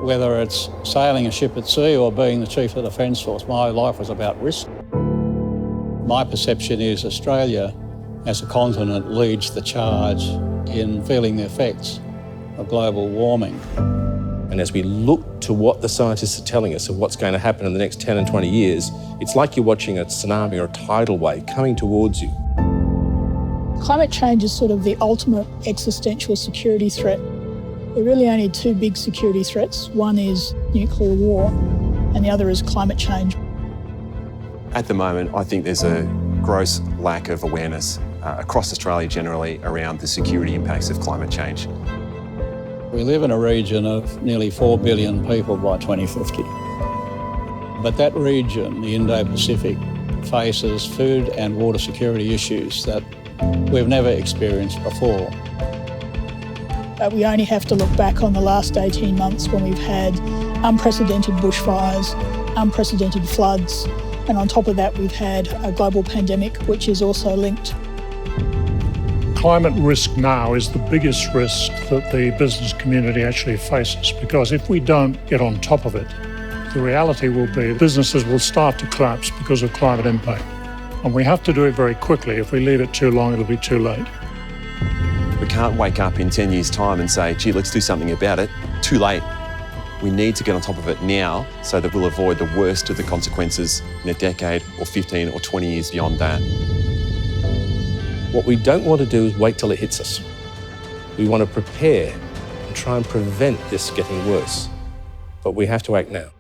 Whether it's sailing a ship at sea or being the Chief of the Defence Force, my life was about risk. My perception is Australia, as a continent, leads the charge in feeling the effects of global warming. And as we look to what the scientists are telling us of what's going to happen in the next 10 and 20 years, it's like you're watching a tsunami or a tidal wave coming towards you. Climate change is sort of the ultimate existential security threat. There are really only two big security threats. One is nuclear war, and the other is climate change. At the moment, I think there's a gross lack of awareness across Australia generally around the security impacts of climate change. We live in a region of nearly 4 billion people by 2050. But that region, the Indo-Pacific, faces food and water security issues that we've never experienced before. We only have to look back on the last 18 months when we've had unprecedented bushfires, unprecedented floods, and on top of that we've had a global pandemic which is also linked. Climate risk now is the biggest risk that the business community actually faces, because if we don't get on top of it, the reality will be businesses will start to collapse because of climate impact. And we have to do it very quickly. If we leave it too long, it'll be too late. We can't wake up in 10 years' time and say, gee, let's do something about it. Too late. We need to get on top of it now so that we'll avoid the worst of the consequences in a decade or 15 or 20 years beyond that. What we don't want to do is wait till it hits us. We want to prepare and try and prevent this getting worse. But we have to act now.